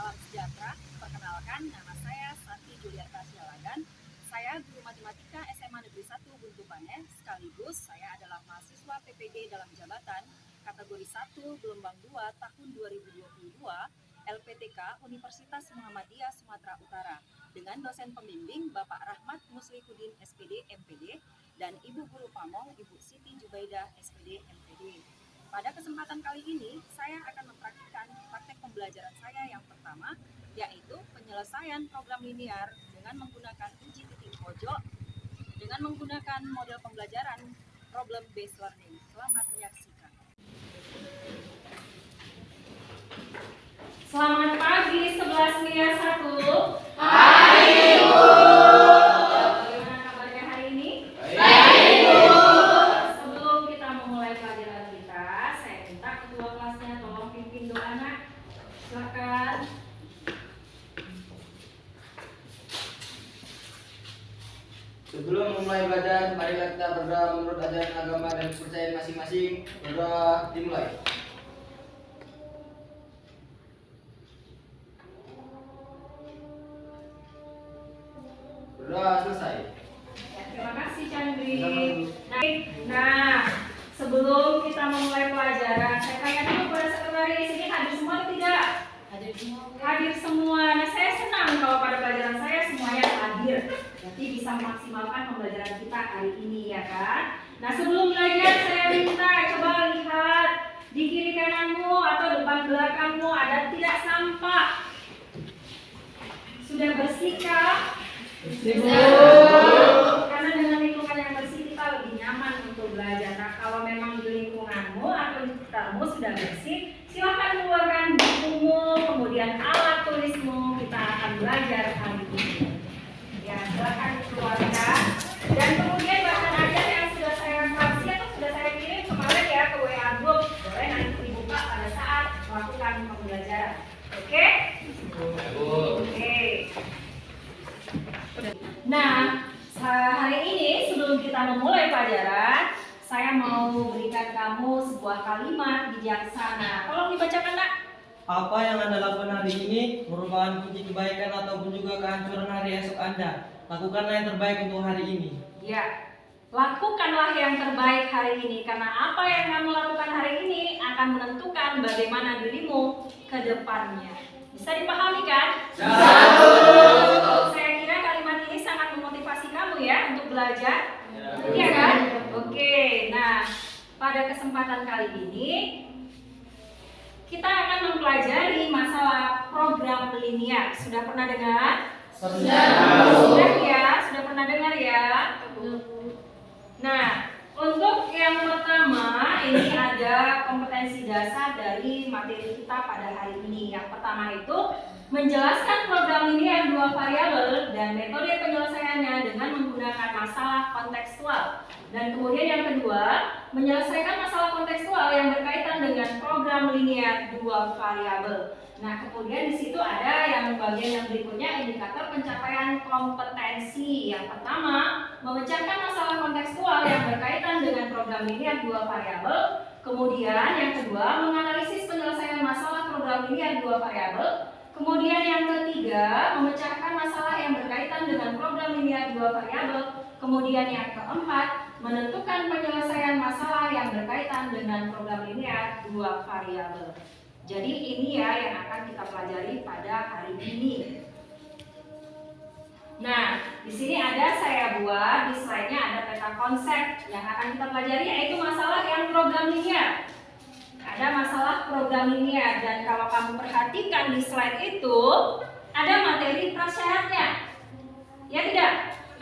salam sejahtera. Perkenalkan, nama saya Santi Juliarta Sialagan. Saya guru matematika SMA Negeri 1 Buntu Pane, sekaligus saya adalah mahasiswa PPG dalam jabatan kategori 1 gelombang 2 tahun 2022 LPTK Universitas Muhammadiyah Sumatera Utara dengan dosen pembimbing Bapak Rahmat Muslihudin SPD MPD dan Ibu Guru Pamong Ibu Siti Jubaidah SPD MPD. Pada kesempatan kali ini, saya akan mempraktikkan praktek pembelajaran saya yang pertama, yaitu penyelesaian program linear dengan menggunakan uji titik pojok dengan menggunakan model pembelajaran problem based learning. Selamat menyaksikan. Selamat pagi 11 Nia 1. Hai Ibu. Bagaimana kabarnya hari ini? Baik Ibu. Sebelum kita memulai pelajaran kita, saya minta ketua kelasnya tolong pimpin doa anak. Silakan. Sebelum memulai belajar, marilah kita berdoa menurut ajaran agama dan kepercayaan masing-masing. Berdoa dimulai. Berdoa selesai. Ya, terima kasih Chandri. Nah, sebelum kita memulai pelajaran, saya tanya dulu kepada sekretaris, ini hadir semua atau tidak? Hadir semua. Nah, saya senang kalau pada pelajaran saya semuanya hadir. Berarti bisa memaksimalkan pembelajaran kita hari ini, ya kan? Nah, sebelum belajar saya minta coba lihat di kiri kananmu atau depan belakangmu ada tidak sampah. Sudah bersihkah? Karena dengan lingkungan yang bersih kita lebih nyaman untuk belajar. Nah, kalau memang di lingkunganmu atau di sekitarmu sudah bersih, silakan keluarkan bukumu, kemudian alat tulismu. Kita akan belajar hari ini. Ya, silakan keluarkan. Dan kemudian bahan ajar yang sudah saya kasih atau sudah saya kirim kemarin ya ke WA group, boleh nanti dibuka pada saat melakukan pembelajaran. Oke? Oke. Nah, hari ini sebelum kita memulai pelajaran, saya mau berikan kamu sebuah kalimat bijaksana. Tolong dibacakan, Nak. Apa yang Anda lakukan hari ini merupakan kunci kebaikan ataupun juga kehancuran hari esok Anda. Lakukanlah yang terbaik untuk hari ini. Ya, lakukanlah yang terbaik hari ini, karena apa yang kamu lakukan hari ini akan menentukan bagaimana dirimu ke depannya. Bisa dipahami kan? Saya kira kalimat ini sangat memotivasi kamu ya untuk belajar. Iya kan? Oke, nah pada kesempatan kali ini kita akan mempelajari masalah program linear. Sudah pernah dengar? Sudah ya, sudah pernah dengar ya? Nah, untuk yang pertama ini ada kompetensi dasar dari materi kita pada hari ini. Yang pertama itu menjelaskan program linear dua variabel dan metode penyelesaiannya dengan menggunakan masalah kontekstual. Dan kemudian yang kedua, menyelesaikan masalah kontekstual yang berkaitan dengan program linear dua variabel. Nah, kemudian di situ ada yang bagian yang berikutnya indikator pencapaian kompetensi. Yang pertama, memecahkan masalah kontekstual yang berkaitan dengan program linear dua variabel. Kemudian yang kedua, menganalisis penyelesaian masalah program linear dua variabel. Kemudian yang ketiga, memecahkan masalah yang berkaitan dengan program linear dua variabel. Kemudian yang keempat, menentukan penyelesaian masalah yang berkaitan dengan program linear dua variabel. Jadi ini ya yang akan kita pelajari pada hari ini. Nah, di sini ada saya buat di slide-nya ada peta konsep yang akan kita pelajari, yaitu masalah yang program linear. Ada masalah program linear, dan kalau kamu perhatikan di slide itu ada materi prasyaratnya. Ya tidak?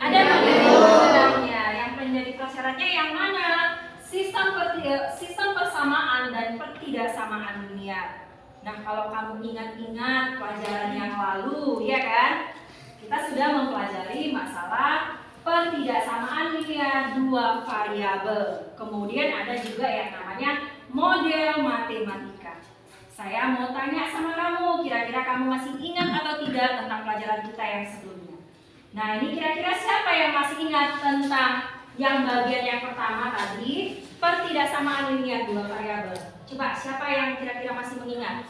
Ada materi prasyaratnya. Yang menjadi prasyaratnya yang mana? Sistem persamaan dan pertidaksamaan linear. Nah, kalau kamu ingat-ingat pelajaran yang lalu, ya kan? Kita sudah mempelajari masalah pertidaksamaan linear dua variabel. Kemudian ada juga yang namanya model matematika. Saya mau tanya sama kamu, kira-kira kamu masih ingat atau tidak tentang pelajaran kita yang sebelumnya? Nah, ini kira-kira siapa yang masih ingat tentang yang bagian yang pertama tadi, pertidaksamaan linear dua variabel? Coba, siapa yang kira-kira masih mengingat?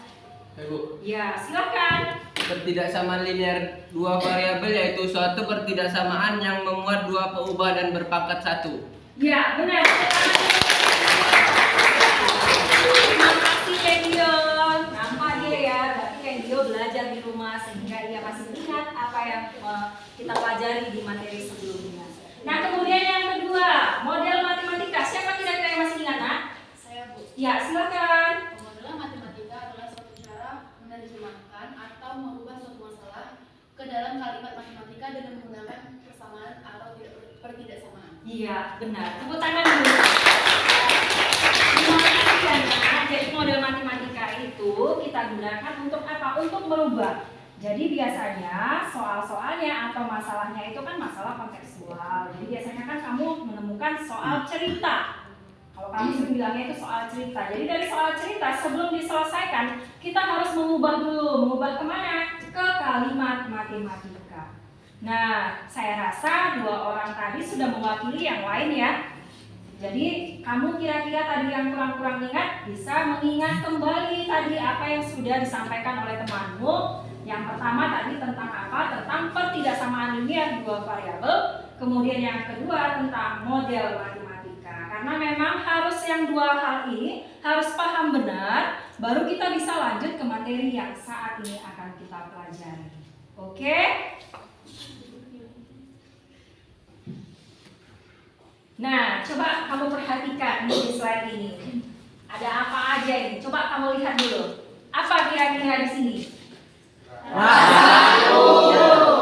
Bu. Ya, silakan. Pertidaksamaan linear dua variabel yaitu suatu pertidaksamaan yang memuat dua peubah dan berpangkat satu. Ya, benar. Terima kasih Kendion. Nampak dia ya, berarti Kendion belajar di rumah sehingga dia masih ingat apa yang kita pelajari di materi sebelumnya. Nah, kemudian yang kedua, model matematika. Siapa kira-kira yang masih ingat, Nak? Saya Bu. Ya, silakan. Pemodelan matematika adalah suatu cara menerjemahkan atau merubah suatu masalah ke dalam kalimat matematika dengan menggunakan persamaan atau pertidaksamaan. Iya, benar. Tepuk tangan dulu. Terima kasih ya, Nak. Jadi model matematika itu kita gunakan untuk apa? Untuk merubah. Jadi biasanya soal-soalnya atau masalahnya itu kan masalah kontekstual. Jadi biasanya kan kamu menemukan soal cerita. Kalau kami sering bilangnya itu soal cerita. Jadi dari soal cerita sebelum diselesaikan kita harus mengubah dulu. Mengubah kemana? Ke kalimat matematika. Nah, saya rasa dua orang tadi sudah mewakili yang lain ya. Jadi kamu kira-kira tadi yang kurang-kurang ingat bisa mengingat kembali tadi apa yang sudah disampaikan oleh temanmu. Yang pertama tadi tentang apa? Tentang pertidaksamaan linear dua variabel. Kemudian yang kedua tentang model matematika. Karena memang harus yang dua hal ini harus paham benar, baru kita bisa lanjut ke materi yang saat ini akan kita pelajari. Oke? Nah, coba kamu perhatikan di slide ini. Ada apa aja ini? Coba kamu lihat dulu. Apa kira-kira di sini?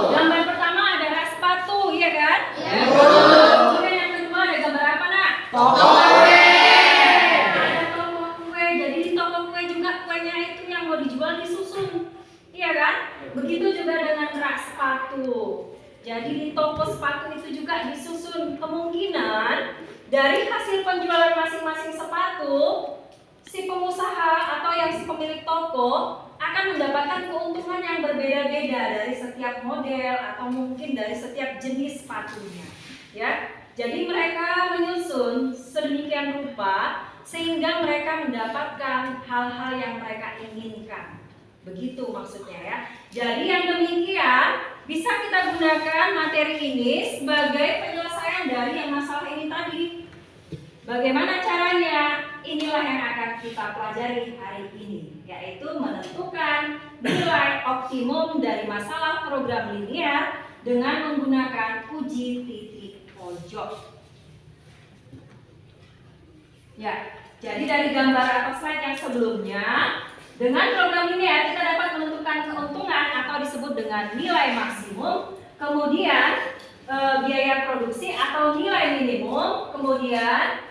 Gambar pertama ada rak sepatu, iya kan? Kemudian yang kedua ada gambar apa, Nak? Toko kue. Ada toko kue. Jadi di toko kue juga kuenya itu yang mau dijual disusun, iya kan? Begitu juga dengan rak sepatu. Jadi di toko sepatu itu juga disusun. Kemungkinan dari hasil penjualan masing-masing sepatu, si pengusaha atau yang si pemilik toko akan mendapatkan keuntungan yang berbeda-beda dari setiap model atau mungkin dari setiap jenis sepatunya. Ya, jadi mereka menyusun sedemikian rupa sehingga mereka mendapatkan hal-hal yang mereka inginkan. Begitu maksudnya ya. Jadi yang demikian bisa kita gunakan materi ini sebagai penyelesaian dari yang masalah ini tadi. Bagaimana caranya? Inilah yang akan kita pelajari hari ini, yaitu menentukan nilai optimum dari masalah program linear dengan menggunakan uji titik pojok. Ya, jadi dari gambar atau slide yang sebelumnya, dengan program linear kita dapat menentukan keuntungan atau disebut dengan nilai maksimum, kemudian biaya produksi atau nilai minimum, kemudian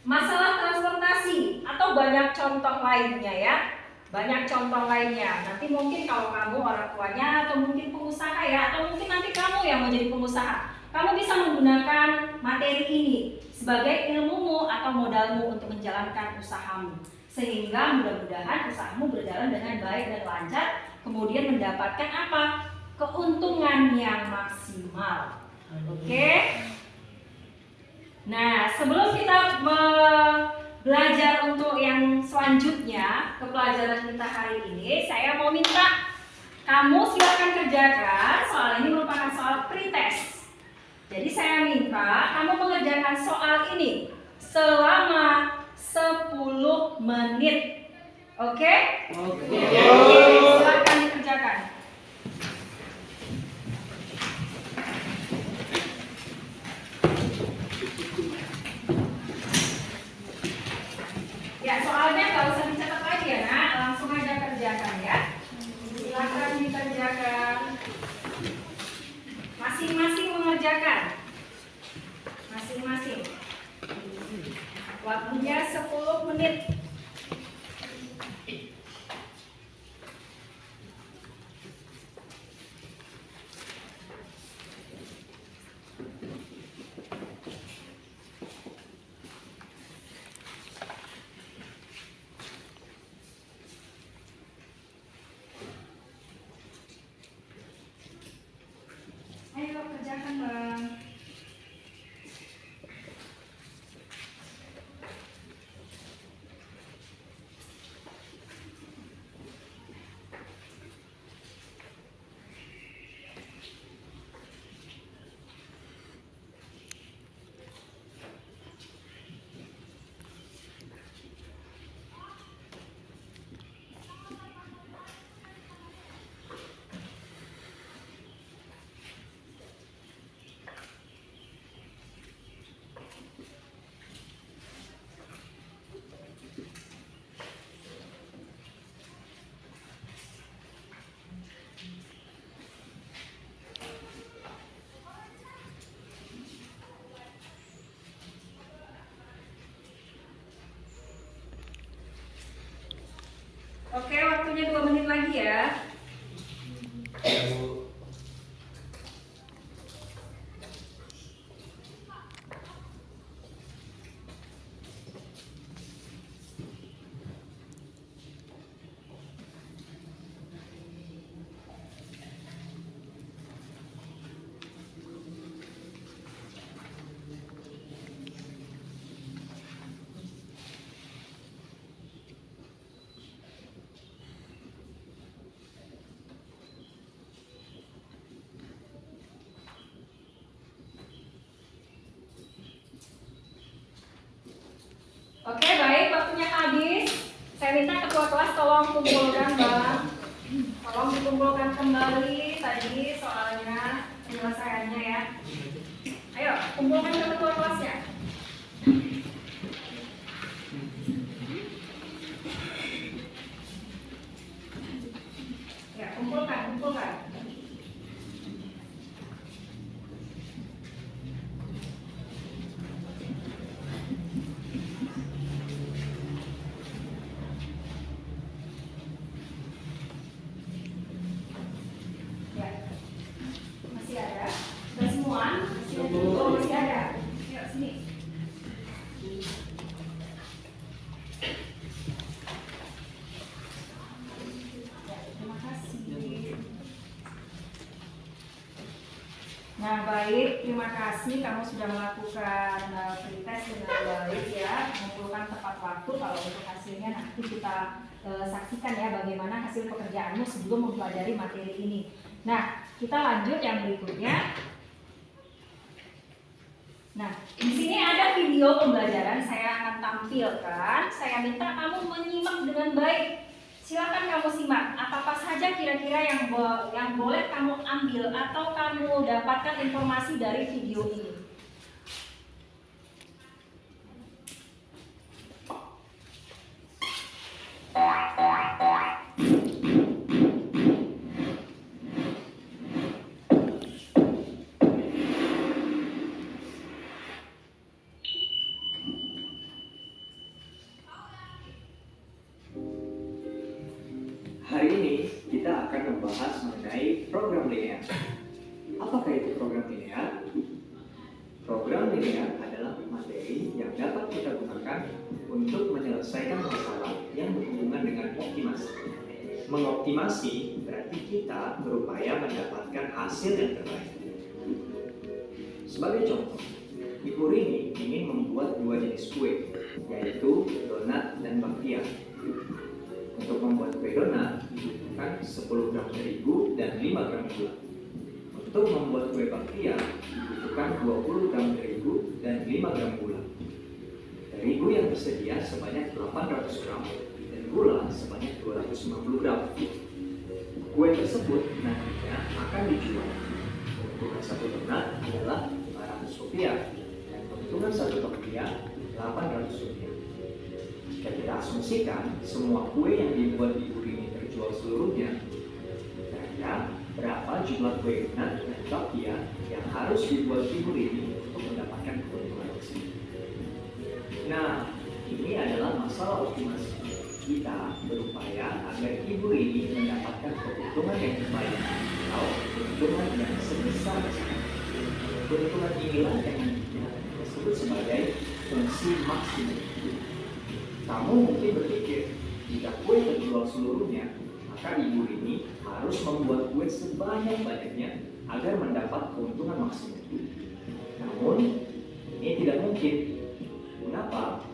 masalah transportasi atau banyak contoh lainnya ya. Banyak contoh lainnya. Nanti mungkin kalau kamu orang tuanya atau mungkin pengusaha ya, atau mungkin nanti kamu yang mau jadi pengusaha, kamu bisa menggunakan materi ini sebagai ilmumu atau modalmu untuk menjalankan usahamu. Sehingga mudah-mudahan usahamu berjalan dengan baik dan lancar, kemudian mendapatkan apa? Keuntungan yang maksimal. Oke? Nah, sebelum kita belajar untuk yang selanjutnya ke pelajaran kita hari ini, saya mau minta kamu silakan kerjakan. Soal ini merupakan soal pretest. Jadi saya minta kamu mengerjakan soal ini selama 10 menit. Oke? Oke. Silakan dikerjakan. Ya, soalnya nggak usah dicatat lagi ya, Nak. Langsung aja kerjakan ya. Silakan dikerjakan. Masing-masing mengerjakan. Masing-masing. Waktunya 10 menit. Ayo kerjakan, Bang. Oke, waktunya 2 menit lagi ya. Oke, baik, waktunya habis. Saya minta ketua kelas tolong kumpulkan, Bang. Tolong dikumpulkan kembali tadi soalnya, penyelesaiannya ya. Ayo, kumpulkan ke ketua kelasnya. Ya, kumpulkan. Ya, masih ada? Sudah semua? Masih ada. Yuk, sini. Ya, terima kasih. Nah, baik, terima kasih kamu sudah melakukan pretest dengan baik ya, mengumpulkan tepat waktu. Kalau untuk hasilnya nanti kita saksikan ya bagaimana hasil pekerjaanmu sebelum mempelajari materi ini. Nah, kita lanjut yang berikutnya. Nah, di sini ada video pembelajaran saya akan tampilkan. Saya minta kamu menyimak dengan baik. Silakan kamu simak. Apa saja kira-kira yang boleh kamu ambil atau kamu dapatkan informasi dari video ini. Hari ini kita akan membahas mengenai program linear. Apakah itu program linear? Program linear adalah materi yang dapat kita gunakan untuk menyelesaikan masalah yang berhubungan dengan optimasi. Mengoptimasi berarti kita berupaya mendapatkan hasil yang terbaik. Sebagai contoh, Ibu Rini ingin membuat 2 jenis kue, yaitu donat dan bakpia. Untuk membuat kue donat dibutuhkan 10 gram terigu dan 5 gram gula. Untuk membuat kue bakpia dibutuhkan 20 gram terigu dan 5 gram gula. Terigu yang tersedia sebanyak 800 gram dan gula sebanyak 250 gram. Kue tersebut nantinya akan dijual. Keuntungan satu donat adalah Rp500 dan keuntungan satu bakpia Rp800. Jika kita asumsikan semua kue yang dibuat Ibu Rini terjual seluruhnya, kira-kira berapa jumlah kue donat dan bakpia yang harus dibuat Ibu Rini untuk mendapatkan keuntungan maksimal? Nah, ini adalah masalah optimasi. Kita berupaya agar Ibu Rini mendapatkan keuntungan yang terbaik atau keuntungan yang sebesar-besarnya. Keuntungan inilah yang disebut sebagai fungsi maksimum. Kamu mungkin berpikir, jika kue terjual seluruhnya, maka Ibu Rini harus membuat kue sebanyak-banyaknya agar mendapat keuntungan maksimum. Namun, ini tidak mungkin. Mengapa?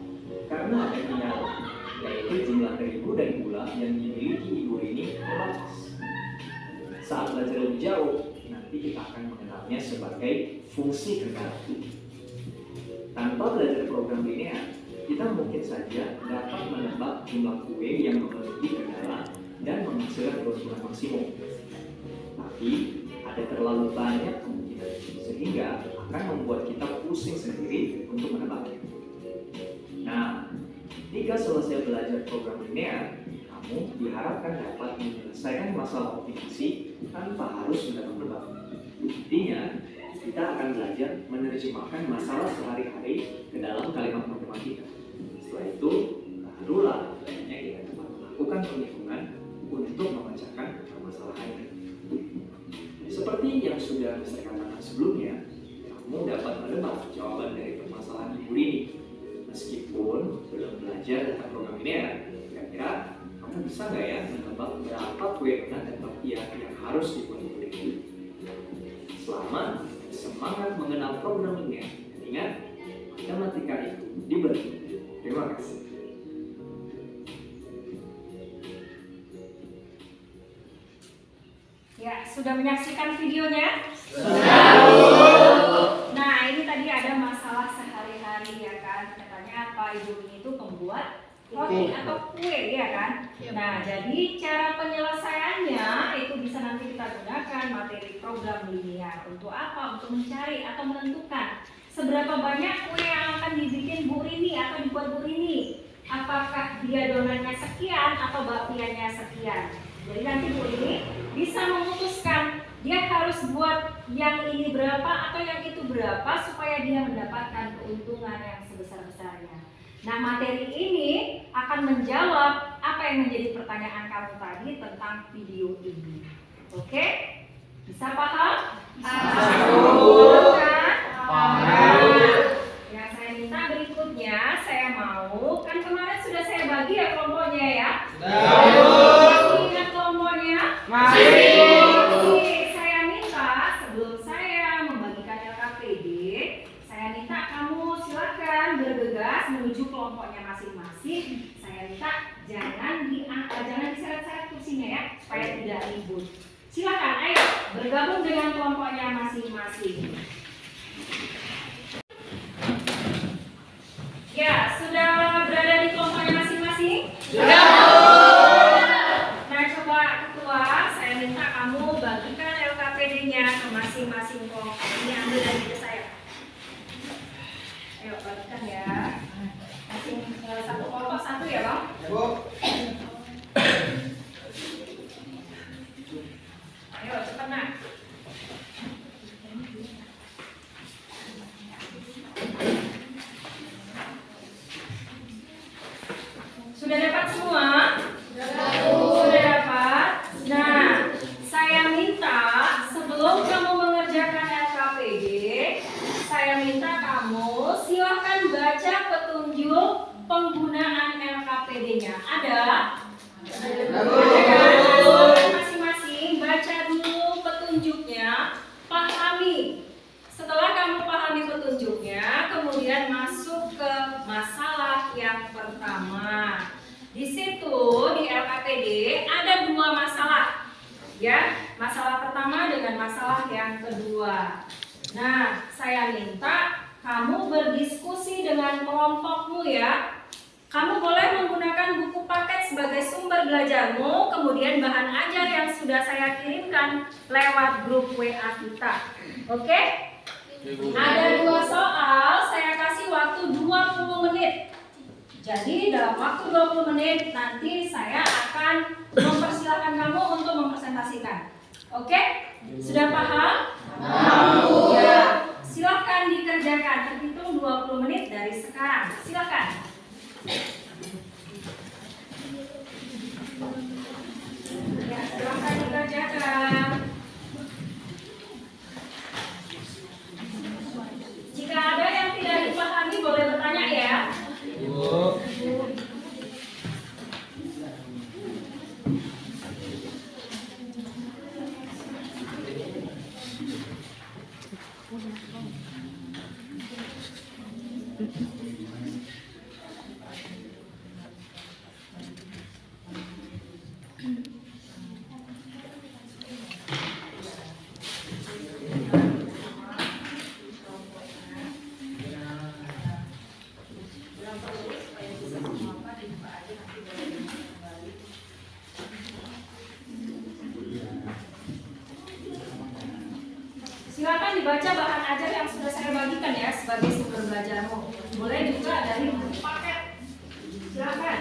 Karena ada kendala, yaitu jumlah terigu dan gula yang dimiliki Ibu Rini terbatas. Saat belajar lebih jauh, nanti kita akan mengenalnya sebagai fungsi kendala. Tanpa belajar program linear, kita mungkin saja dapat menebak jumlah kue yang memiliki kendala dan menghasilkan keuntungan maksimum. Tapi ada terlalu banyak kemungkinan sehingga akan membuat kita pusing sendiri untuk menebaknya. Nah, jika selesai belajar program linear, kamu diharapkan dapat menyelesaikan masalah optimasi tanpa harus menebak-nebak. Intinya, kita akan belajar menerjemahkan masalah sehari-hari ke dalam kalimat matematika. Setelah itu, barulah kita dapat melakukan penghitungan untuk memecahkan permasalahannya. Seperti yang sudah saya katakan sebelumnya, kamu dapat menebak jawaban dari permasalahan Ibu Rini. Meskipun belum belajar tentang program linear, kira-kira kamu bisa nggak ya menebak berapa kue donat dan bakpia yang harus dibuat Ibu Rini? Selamat semangat mengenal program linear. Dan ingat, matematika itu diberi. Terima kasih. Ya, sudah menyaksikan videonya? Nah, ini tadi ada masalah sehari-hari ya kan. Katanya apa, Ibu ini itu pembuat roti atau kue ya kan. Nah, jadi cara penyelesaiannya itu bisa nanti kita gunakan materi program linear. Untuk apa? Untuk mencari atau menentukan seberapa banyak kue yang akan dibikin Bu Rini atau dibuat Bu Rini. Apakah dia donatnya sekian atau bakpianya sekian. Jadi nanti Bu Rini bisa memutuskan dia harus buat yang ini berapa atau yang itu berapa supaya dia mendapatkan keuntungan yang sebesar-besarnya. Nah, materi ini akan menjawab apa yang menjadi pertanyaan kamu tadi tentang video ini. Oke? Bisa paham? Yang saya minta berikutnya, saya mau, kan kemarin sudah saya bagi ya kelompoknya ya? Masih ingat kelompoknya? Masih. Saya minta sebelum saya membagikan LKPD, saya minta kamu silakan bergegas menuju kelompoknya masing-masing. Saya minta jangan diseret-seret kursinya ya, supaya tidak ribut. Silakan, ayo bergabung dengan kelompoknya masing-masing. Ya, sudah berada di kelompoknya masing-masing? Sudah. Nah, coba ketua, saya minta kamu bagikan LKPD-nya ke masing-masing kelompok. Ini ambil dari meja saya. Ayo bagikan ya. Masing satu kelompok satu ya, Bang? Ya, Bu. Ayo cepat nak. Sudah dapat semua? Sudah dapat? Nah, saya minta sebelum kamu mengerjakan LKPD, saya minta kamu silakan baca petunjuk penggunaan LKPD-nya. Ada? Masing-masing baca dulu petunjuknya, pahami. Setelah kamu pahami petunjuknya, kemudian masuk ke masalah yang pertama. Di situ di LKPD ada dua masalah, ya. Masalah pertama dengan masalah yang kedua. Nah, saya minta kamu berdiskusi dengan kelompokmu ya. Kamu boleh menggunakan buku paket sebagai sumber belajarmu, kemudian bahan ajar yang sudah saya kirimkan lewat grup WA kita. Oke? Ada dua soal, saya kasih waktu 20 menit. Jadi dalam waktu 20 menit nanti saya akan mempersilahkan kamu untuk mempresentasikan. Oke? Sudah paham? Ya. Silakan dikerjakan, terhitung 20 menit dari sekarang. Silakan. Ya, silakan dikerjakan. Jika ada yang tidak dipahami boleh bertanya ya. Silakan dibaca bahan ajar yang sudah saya bagikan ya sebagai sumber belajarmu. Boleh juga dari buku paket. Silakan.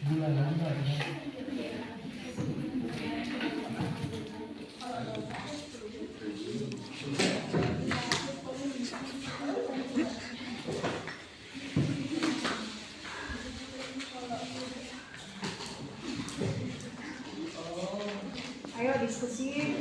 Ayo diskusi.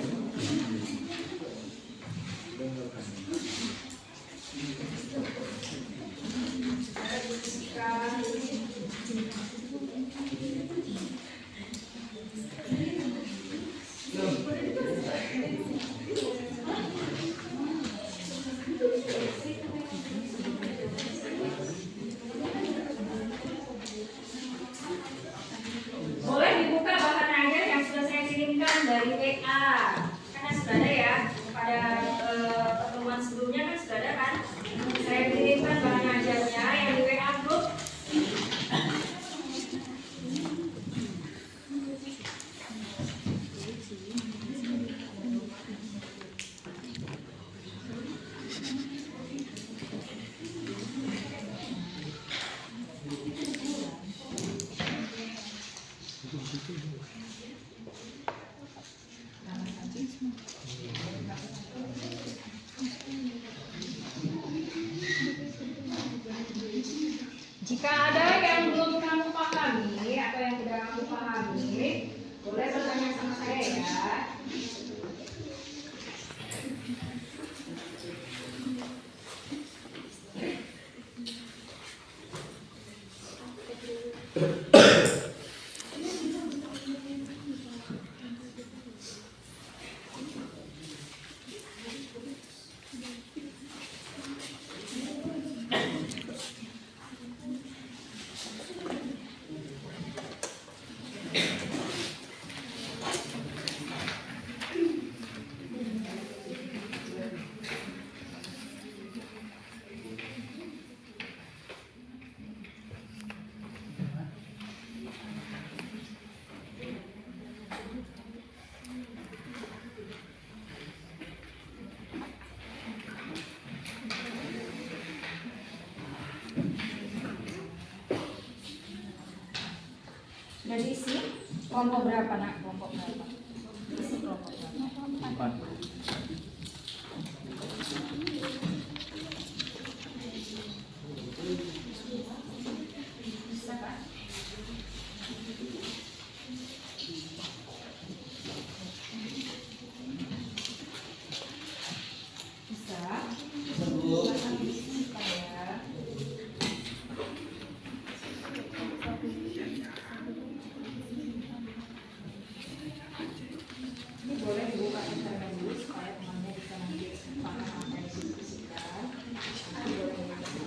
Boleh dibuka bahan ajar yang sudah saya kirimkan dari WA. Karena sudah ada ya, pada pertemuan sebelumnya kan sudah ada kan. Saya kirimkan bahan ajarnya yang di WA grup. Jika ada yang belum kamu pahami atau yang tidak kamu pahami, boleh bertanya sama saya ya. Sudah diisi? Kelompok berapa nak? Kelompok berapa? Isi kelompok berapa? 4. Bisa kan? Bisa? Bisa ya. Ini boleh dibuka internet dulu supaya temannya bisa nanti paham apa yang didiskusikan. Nanti boleh dibuka.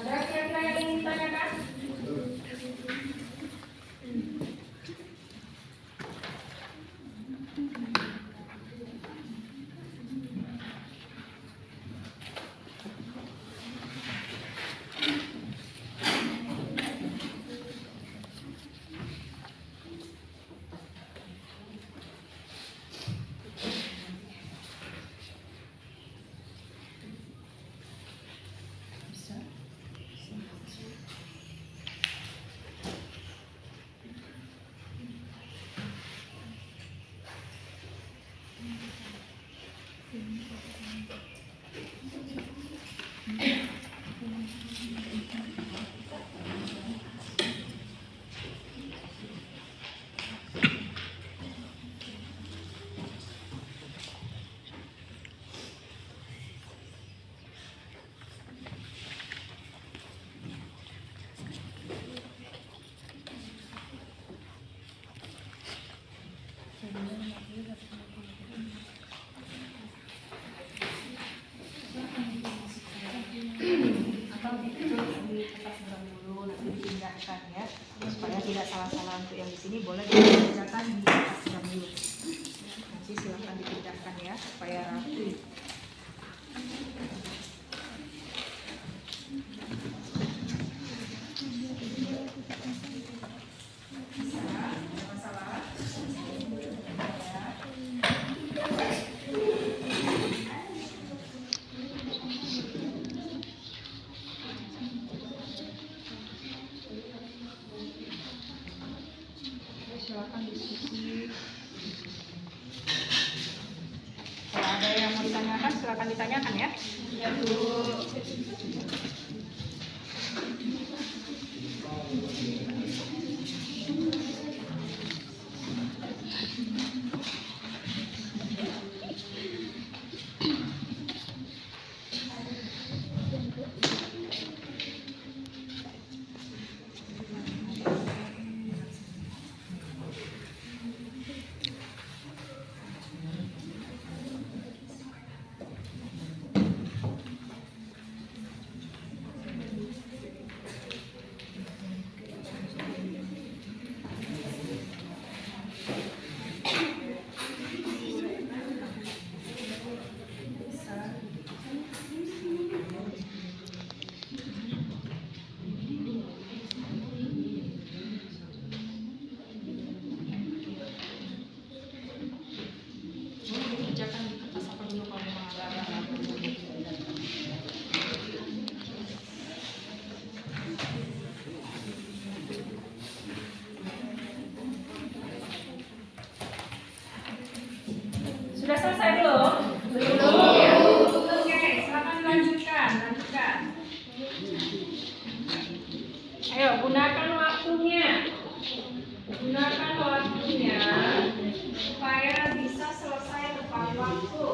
Ada kira-kira yang ingin ditanyakan? dibacakan ya, supaya tidak salah-salah. Untuk yang di sini boleh dibacakan di atas jam dulu. Nanti silakan dipindahkan ya supaya rapi. Silakan diskusi. Kalau ada yang mau ditanyakan, silakan ditanyakan ya. Ya, Bu. Kerjakan di kertas apa dulu kalau memang ada. Sudah selesai belum? Belum. Oke, silakan lanjutkan. Ayo, gunakan waktunya. Gunakan waktunya supaya bisa selesai tepat waktu.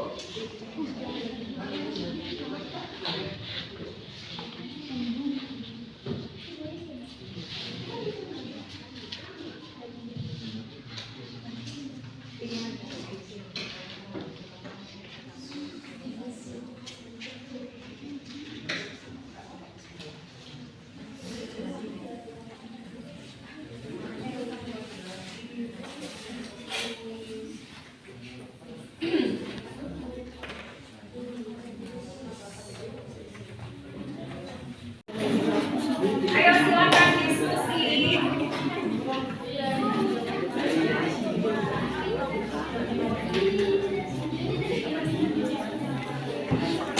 Ayo silakan diskusi.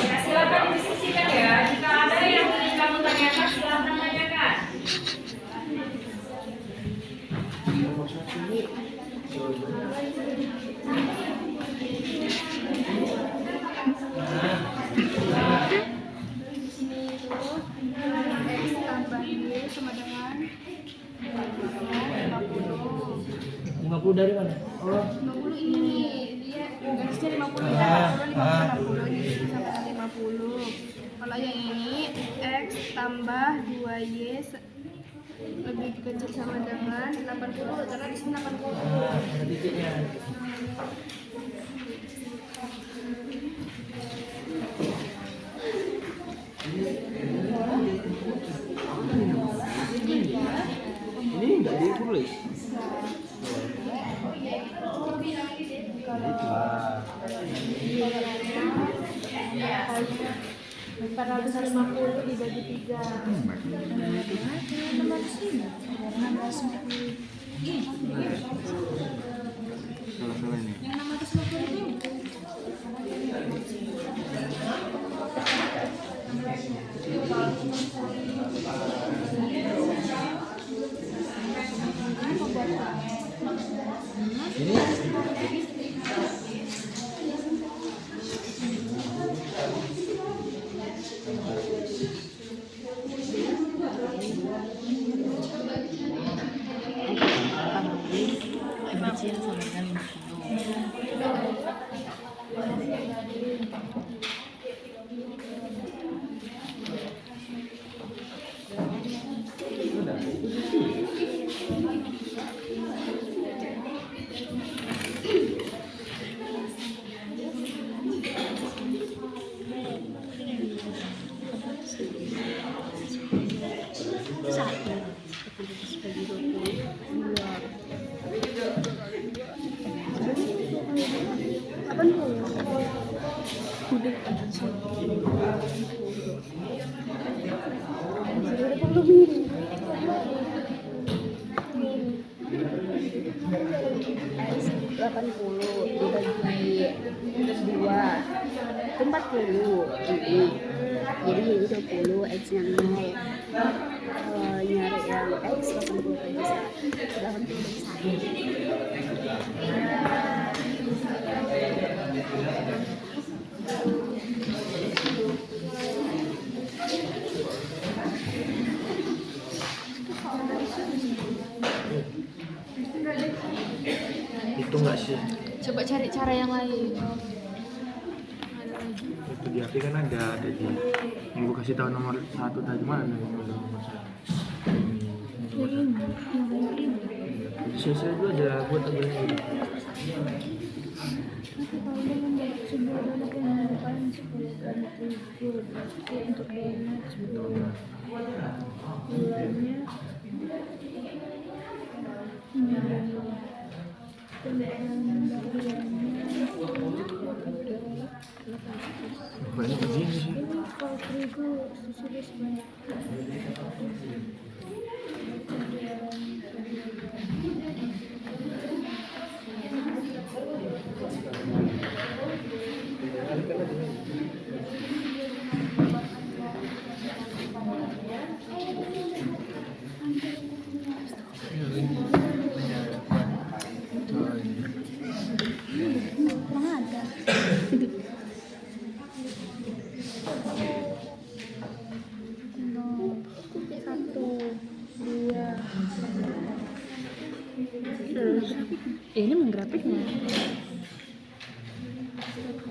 Ya, silakan diskusikan ya. Jika ada yang ingin kamu tanyakan, silakan tanyakan. X tambah Y sama dengan 50 dari mana? Oh, 50 ini dia garisnya 50 kita kasih 50 ini sama dengan 50. Kalau yang ini X tambah 2Y lebih kecil sama dengan 80 karena di sini 80. ada titiknya. Ini enggak ditulis. Empat 450 dibagi 3. 650. Salah ini. Yang 650 itu dibagi 2 itu 40 jadi ini 20 X nya 0 nyari yang X 80 kan bisa 81. Itu enggak sih? Coba cari cara yang lain. Itu di HP kan ada di yang gue kasih tahu nomor 1 tadi mana nomor 1. Saya dulu aja buat tabel ini. untuk donat 10 bulannya Banyak begini sih. kalau terigu sudah sebanyak ini menggrafiknya 1,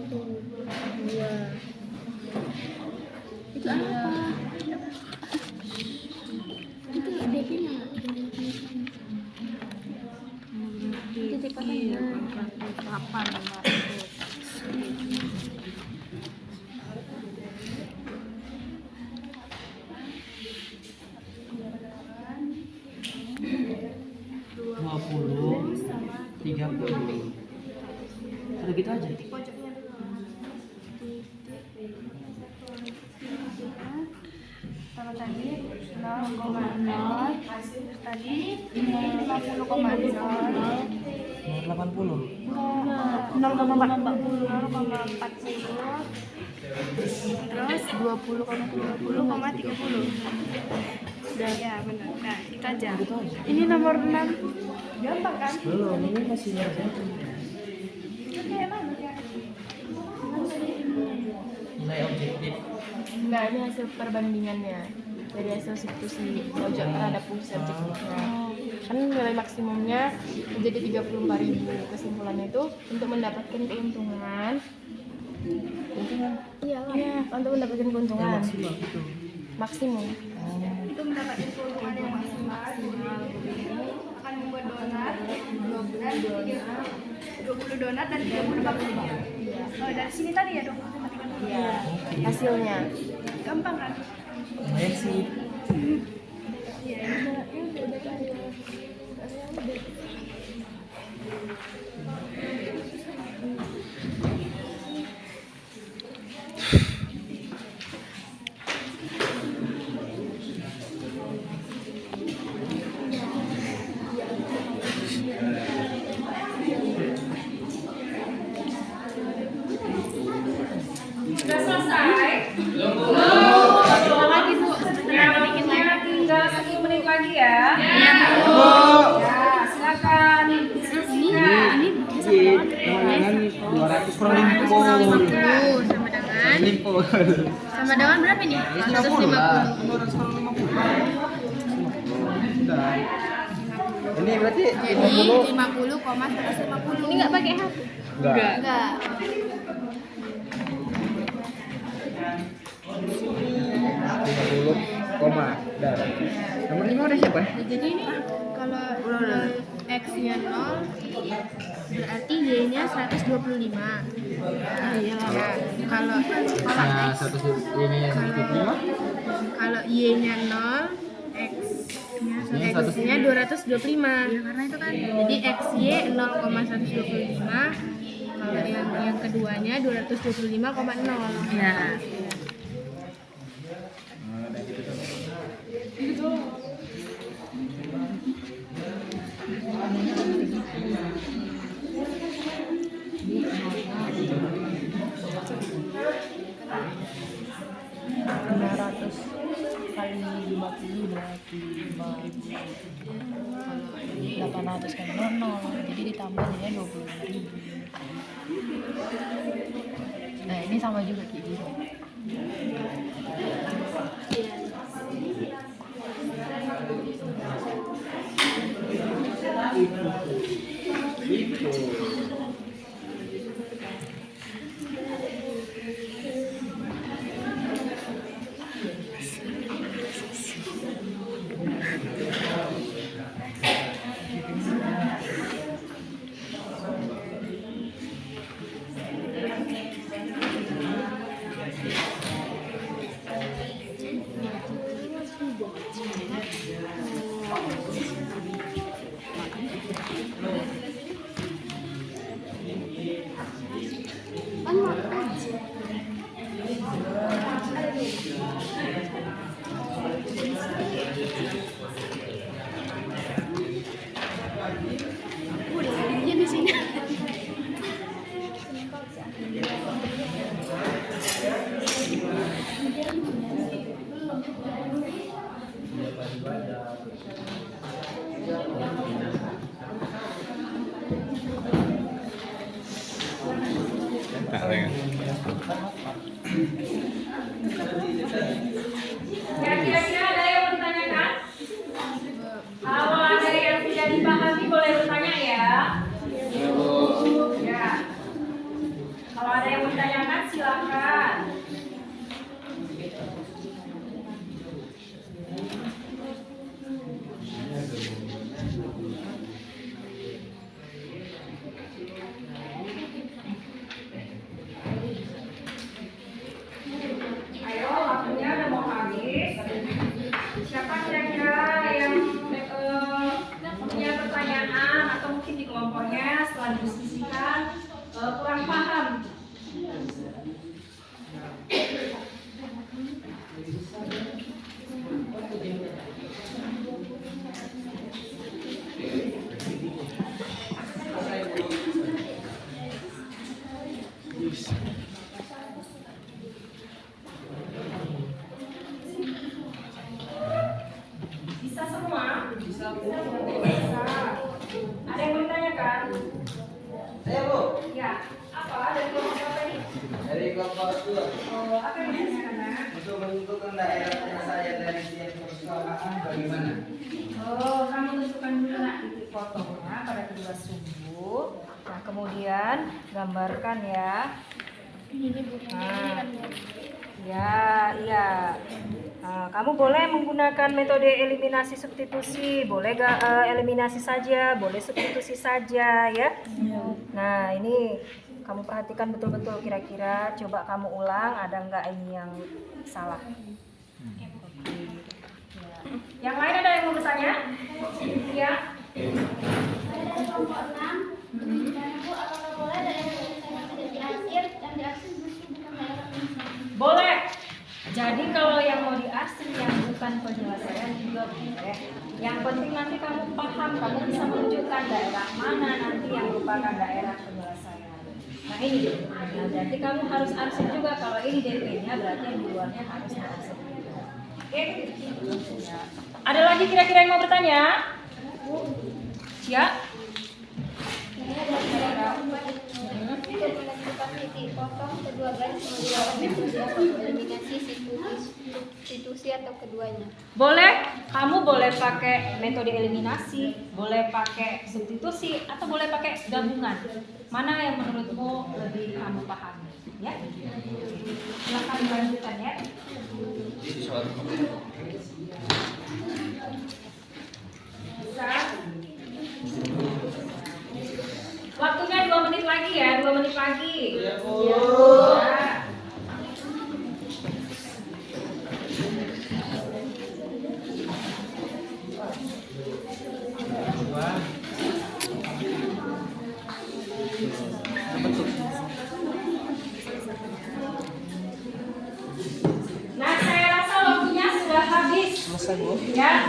2 itu apa? Itu DP-nya titipannya 30. Udah gitu aja. Sama tadi 0,0 tadi 50,0 80. 0,40 terus 20,30 udah ya benar. Nah kita aja ini nomor 6 gampang kan? Belum, ini masih nilai objektif. Enggak, ini hasil perbandingannya dari hasil substitusi pojok terhadap fungsi objektifnya. Kan nilai maksimumnya menjadi 34.000. Kesimpulannya itu untuk mendapatkan keuntungan. Iya, untuk mendapatkan keuntungan maksimum. Itu mendapatkan keuntungan yang maksimal. Akan membuat donat 20 donat dan 30 bakpia. Oh, dari sini tadi ya, Dok? Iya, hasilnya. Gampang kan? Lumayan sih. Iya, Sudah selesai? Belum. lagi Bu. Tinggal 10 menit lagi ya. Ya, silakan. Ini Kurang 50. sama dengan berapa nih? 150. Ini berarti Jadi 50,150. Ini enggak pakai H? Enggak. 50 koma. Dah. Nomor 5 udah siapa? Jadi ini kalau X-nya 0 berarti Y-nya 125. Ya, kalau Nah, satu ini yang 125. kalau Y-nya 0, X-nya 225. Ya, karena itu kan. Jadi XY 0,125. Kalau yang yang keduanya 225,0. Ya. Kali 50 berarti 800 kan 00, jadi ditambah jadinya 25.000. Nah ini sama juga kayak gitu. Dia di sini. Kira-kira ada yang mau ditanyakan? Kalau ada yang tidak dipahami boleh bertanya ya. Ya. Kalau ada yang mau ditanyakan silakan. Ayo, waktunya udah mau habis. Siapa kira-kira yang punya pertanyaan atau mungkin di kelompoknya setelah didiskusikan kurang paham? Bisa semua? Bisa. Ada yang mau ditanyakan? Saya Bu, Ya. Apa? Dari kelompok apa ini? dari kelompok 2 Oh, apa yang ditanyakan, Nak? untuk menentukan daerah penyelesaian dari tiap persekolahan bagaimana? Oh, kamu tentukan dulu nak titik fotonya pada kedua sumbu. Nah, kemudian gambarkan ya. Ini bukan ini kan. Ya, iya. Nah, kamu boleh menggunakan metode eliminasi substitusi, boleh gak eliminasi saja, boleh substitusi saja ya. Nah, ini kamu perhatikan betul-betul kira-kira, coba kamu ulang ada nggak ini yang salah. Oke. Ya. Yang lain ada yang mau bertanya? Ya. Boleh. Jadi kalau yang mau diarsip yang bukan penyelesaian juga boleh. Yang penting nanti kamu paham, kamu bisa menunjukkan daerah mana nanti yang merupakan daerah penyelesaian. Nah ini, nah berarti kamu harus arsip juga. Kalau ini DP-nya berarti yang di luarnya harus arsip. Oke? Ya. Ada lagi kira-kira yang mau bertanya? Ya? Potong kedua garis menggunakan metode atau eliminasi substitusi atau keduanya. Boleh, kamu boleh pakai metode eliminasi, boleh pakai substitusi, atau boleh pakai gabungan. Mana yang menurutmu lebih kamu pahami? Ya, silahkan dilanjutkan ya. Bisa. Waktunya 2 menit lagi ya, 2 menit lagi. Ya. selesai, Bu. Ya.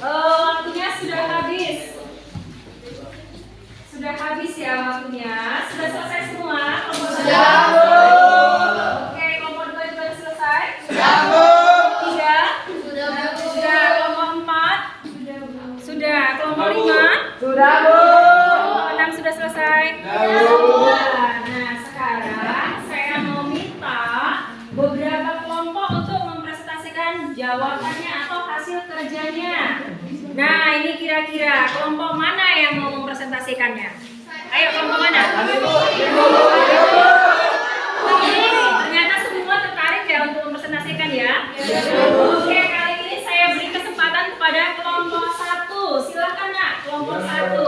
Waktunya sudah habis. Sudah habis ya waktunya. Sudah selesai semua? Kelompok sudah. Oke, kelompok 2 juga selesai? Sudah, Bu. 3? Sudah, Bu. Sudah, kelompok 4? Sudah, kelompok 5? Sudah, Bu. Kelompok 6 sudah selesai? Sudah, Bu. Nah, sekarang saya mau minta beberapa kelompok untuk mempresentasikan jawabannya atau hasil kerjanya. Nah, ini kira-kira kelompok mana yang mau mempresentasikannya? Ayo, kelompok mana? Ternyata semua tertarik ya untuk mempresentasikan ya. Oke, kali ini saya beri kesempatan kepada kelompok 1. Silakan nak, kelompok 1.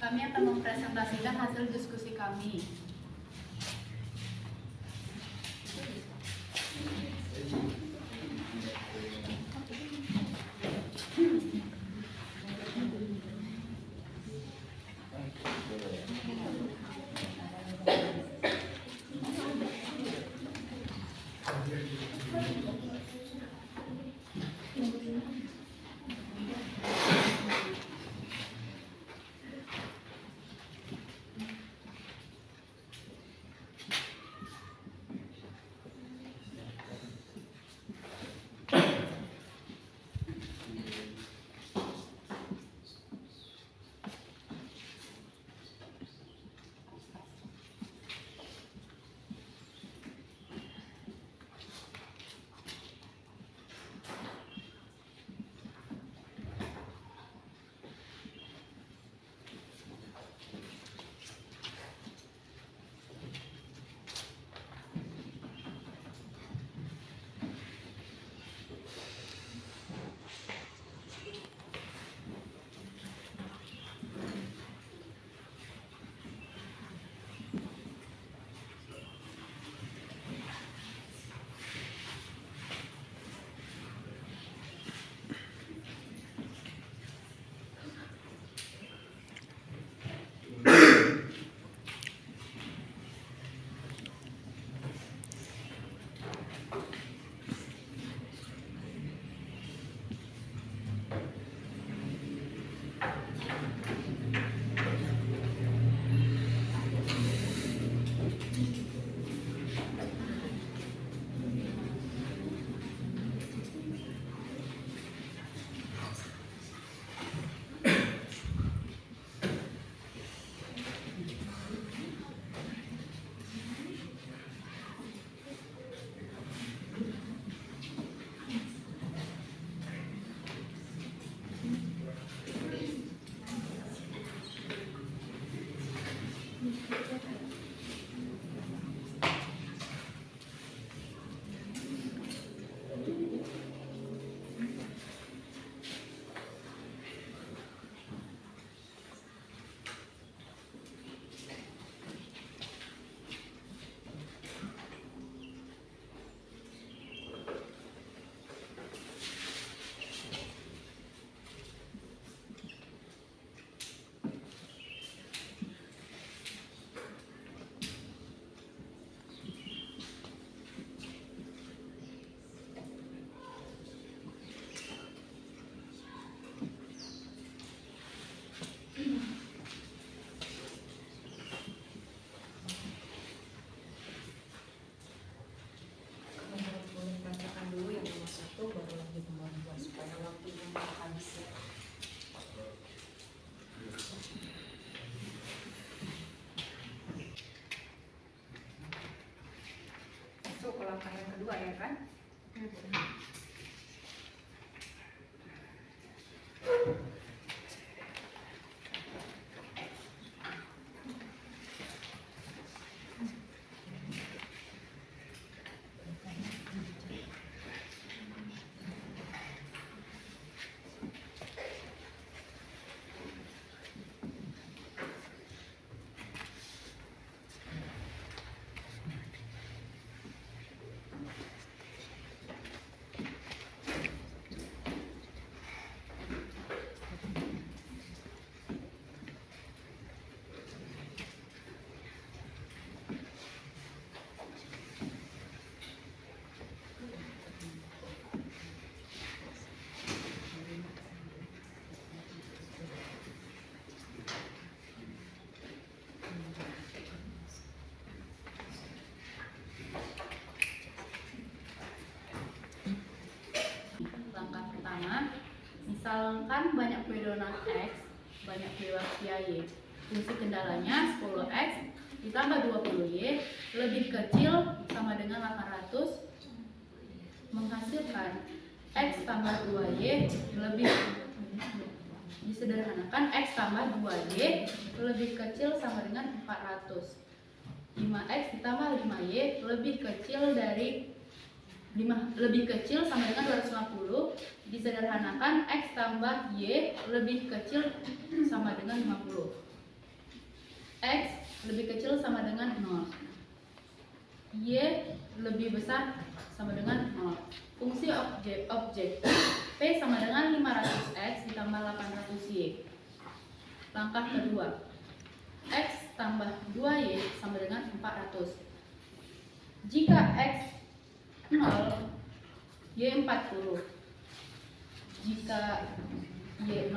Kami akan mempresentasikan hasil diskusi kami. pertama, misalkan banyak kue donat X, banyak kue bakpia Y. Fungsi kendalanya 10X ditambah 20Y lebih kecil sama dengan 800 menghasilkan X tambah 2Y lebih disederhanakan X tambah 2Y lebih kecil sama dengan 400. 5X ditambah 5Y lebih kecil dari 5 lebih kecil sama dengan 250 disederhanakan X tambah Y lebih kecil sama dengan 50. X lebih kecil sama dengan 0. Y lebih besar sama dengan 0. Fungsi objek P sama dengan 500X ditambah 800Y. Langkah kedua, X tambah 2Y sama dengan 400. Jika X 0, Y 40. Jika Y 0,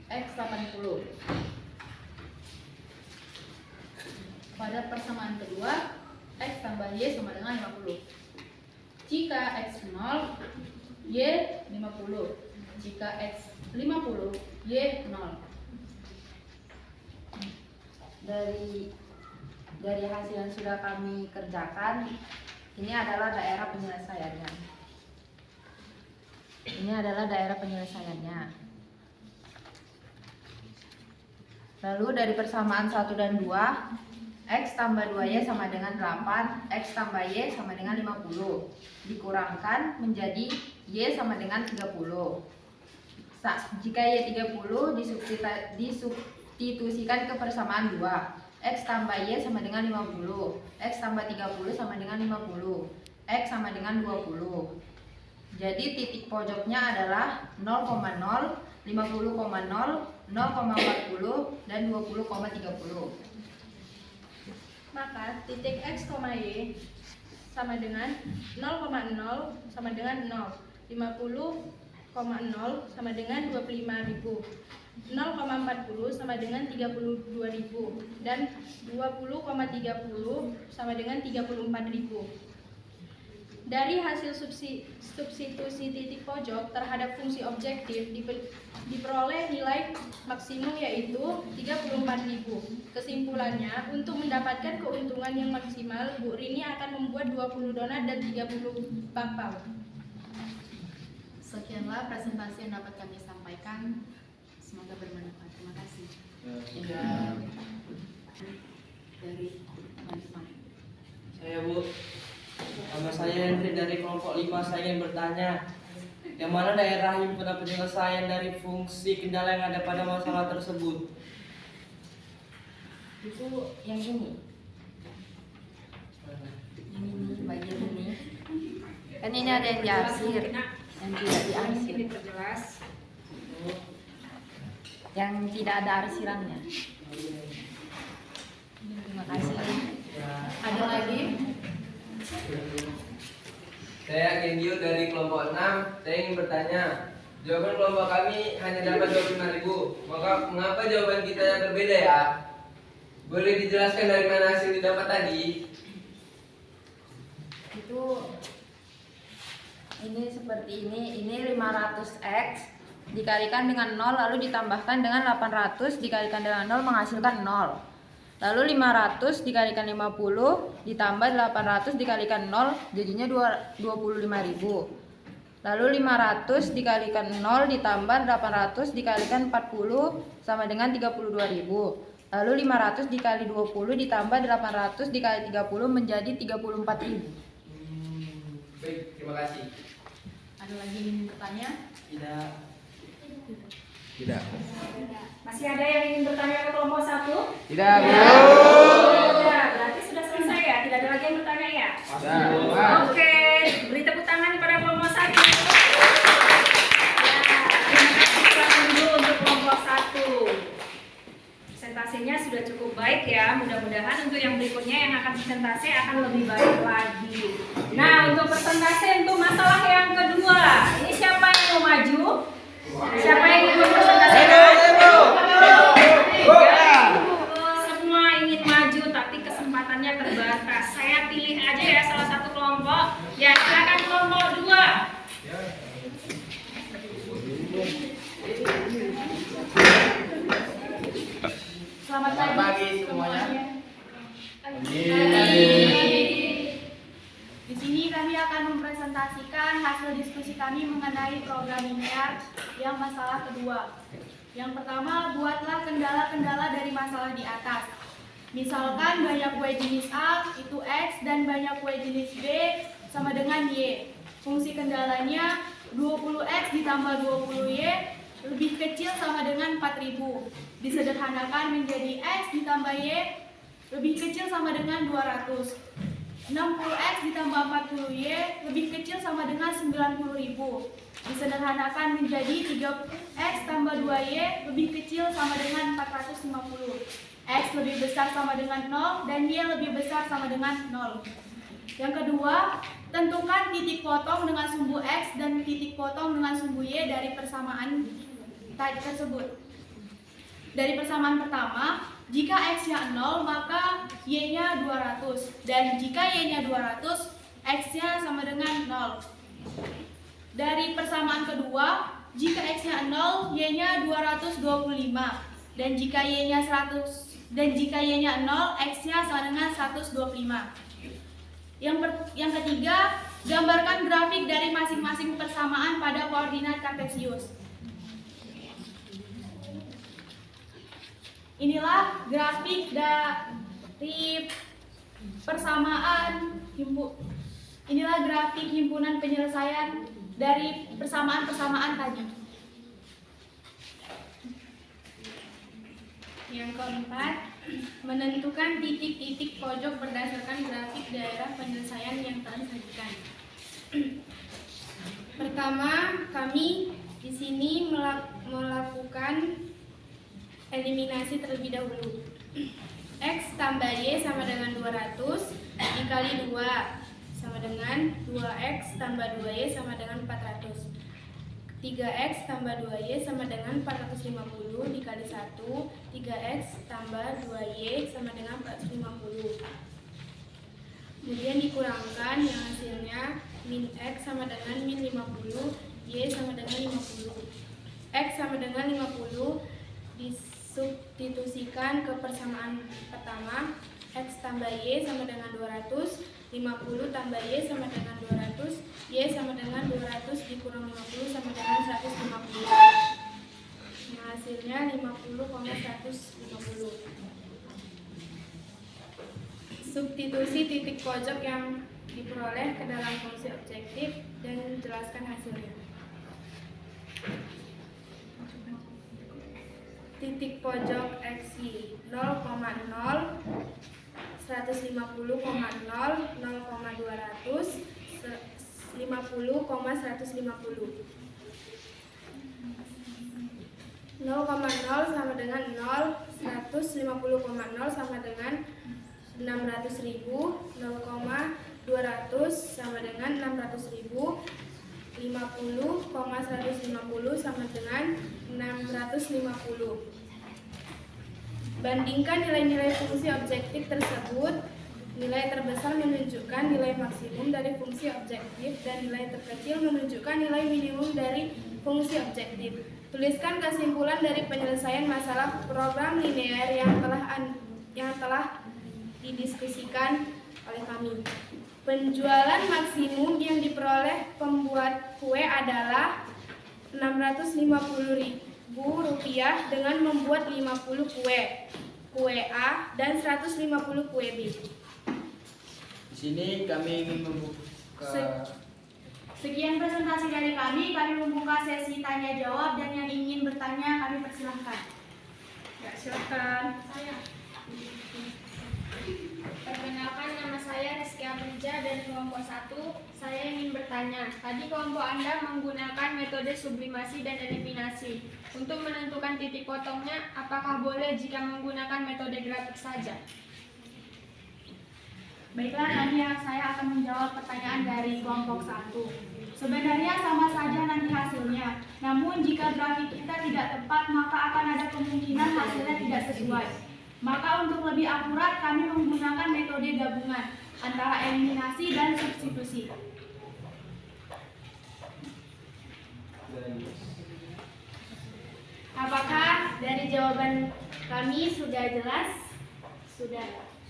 X 80. Pada persamaan kedua, X tambah Y sama dengan 50. Jika X 0, Y 50. Jika X 50, Y 0. Dari hasil yang sudah kami kerjakan, ini adalah daerah penyelesaiannya. Lalu dari persamaan 1 dan 2, X tambah 2Y sama dengan 8, X tambah Y sama dengan 50. Dikurangkan menjadi Y sama dengan 30. Jika Y 30 disubstitusikan ke persamaan 2, X tambah Y sama dengan 50, X tambah 30 sama dengan 50, X sama dengan 20. Jadi titik pojoknya adalah 0,0, 50,0, 0,40, dan 20,30. Maka titik X, Y sama dengan 0,0 sama dengan 0, 50,0 sama dengan 25.000, 0,40 sama dengan 32.000, dan 20,30 sama dengan 34.000. Dari hasil substitusi titik pojok terhadap fungsi objektif diperoleh nilai maksimum yaitu 34.000. Kesimpulannya, untuk mendapatkan keuntungan yang maksimal, Bu Rini akan membuat 20 donat dan 30 bakpao. Sekianlah presentasi yang dapat kami sampaikan. Semoga bermanfaat. Terima kasih. Dari teman-teman. Saya Bu, nama saya Hendri dari kelompok 5. Saya ingin bertanya, yang mana daerah himpunan penyelesaian dari fungsi kendala yang ada pada masalah tersebut? Itu yang ini. Bagian ini. Kan ini ada yang diarsir, yang tidak diarsir. Diperjelas. Yang tidak ada arsirannya. Terima kasih. Ada lagi? Saya Gendio dari kelompok 6. Saya ingin bertanya, jawaban kelompok kami hanya dapat 25.000. Maka mengapa jawaban kita yang berbeda ya? Boleh dijelaskan dari mana hasil didapat tadi? Itu ini seperti ini 500X dikalikan dengan 0 lalu ditambahkan dengan 800 dikalikan dengan 0 menghasilkan 0. Lalu 500 dikalikan 50 ditambah 800 dikalikan 0 jadinya 25.000. Lalu 500 dikalikan 0 ditambah 800 dikalikan 40 sama dengan 32.000. Lalu 500 dikali 20 ditambah 800 dikali 30 menjadi 34.000. Baik, terima kasih. Ada lagi yang ingin bertanya? Tidak. Masih ada yang ingin bertanya ke kelompok 1? Tidak, Bu. Tidak, berarti sudah selesai ya? Tidak ada lagi yang bertanya ya? Oke, beri tepuk tangan kepada kelompok 1. Ya, terima kasih dulu untuk kelompok 1. Presentasinya sudah cukup baik ya. Mudah-mudahan untuk yang berikutnya yang akan presentasi akan lebih baik lagi. Nah, untuk presentasi untuk masalah yang kedua, ini siapa yang mau maju? Siapa yang ingin berpresentasi? Semua ingin maju, tapi kesempatannya terbatas. Saya pilih aja ya salah satu kelompok. Ya, silakan kelompok 2. Selamat pagi semuanya. Di sini kami akan mempresentasikan hasil diskusi kami mengenai program linear yang masalah kedua. Yang pertama, buatlah kendala-kendala dari masalah di atas. Misalkan banyak Y jenis A itu X dan banyak Y jenis B sama dengan Y. Fungsi kendalanya 20X ditambah 20Y lebih kecil sama dengan 4000. Disederhanakan menjadi X ditambah Y lebih kecil sama dengan 200. 60X ditambah 40Y lebih kecil sama dengan 90.000. Disederhanakan menjadi 3X tambah 2Y lebih kecil sama dengan 450. X lebih besar sama dengan 0 dan Y lebih besar sama dengan 0. Yang kedua, tentukan titik potong dengan sumbu X dan titik potong dengan sumbu Y dari persamaan tadi tersebut. Dari persamaan pertama, jika X-nya 0 maka Y-nya 200 dan jika Y-nya 200, X-nya sama dengan 0. Dari persamaan kedua, jika X-nya 0, Y-nya 225 dan jika Y-nya 100 dan jika Y-nya 0, X-nya sama dengan 125. Yang ketiga, gambarkan grafik dari masing-masing persamaan pada koordinat kartesius. Inilah grafik dari persamaan inilah grafik himpunan penyelesaian dari persamaan-persamaan tadi. Yang keempat, menentukan titik-titik pojok berdasarkan grafik daerah penyelesaian yang telah disajikan. Pertama, kami di sini melakukan eliminasi terlebih dahulu. X tambah Y sama dengan 200 dikali 2 sama dengan 2X tambah 2Y sama dengan 400. 3X tambah 2Y sama dengan 450 dikali 1. 3X tambah 2Y sama dengan 450. Kemudian dikurangkan yang hasilnya min X sama dengan min 50, Y sama dengan 50. X sama dengan 50 disubstitusikan ke persamaan pertama. X tambah Y sama dengan 200, 50 tambah Y sama dengan 200, Y sama dengan 200 dikurang 50 sama dengan 150. Nah, hasilnya 50,150. Substitusi titik pojok yang diperoleh ke dalam fungsi objektif dan jelaskan hasilnya. Titik pojok XY 0,0, 150,0, 0,200, 50,150. 0,0 sama dengan 0, 150,0 sama dengan 600.000, 0,200 sama dengan 600.000, 50,150 sama dengan 650. Bandingkan nilai-nilai fungsi objektif tersebut. Nilai terbesar menunjukkan nilai maksimum dari fungsi objektif dan nilai terkecil menunjukkan nilai minimum dari fungsi objektif. Tuliskan kesimpulan dari penyelesaian masalah program linear yang telah didiskusian oleh kami. Penjualan maksimum yang diperoleh pembuat kue adalah Rp650.000 dengan membuat 50 kue A dan 150 kue B. Di sini kami ingin membuka. Sekian presentasi dari kami membuka sesi tanya jawab dan yang ingin bertanya kami persilahkan. Ya, silakan. Perkenalkan, nama saya Rizky Aprija dari kelompok 1. Saya ingin bertanya, tadi kelompok Anda menggunakan metode sublimasi dan eliminasi. Untuk menentukan titik potongnya, apakah boleh jika menggunakan metode grafik saja? Baiklah, nanti saya akan menjawab pertanyaan dari kelompok 1. Sebenarnya sama saja nanti hasilnya. Namun jika grafik kita tidak tepat, maka akan ada kemungkinan hasilnya tidak sesuai. Maka untuk lebih akurat kami menggunakan metode gabungan antara eliminasi dan substitusi. Apakah dari jawaban kami sudah jelas? Sudah.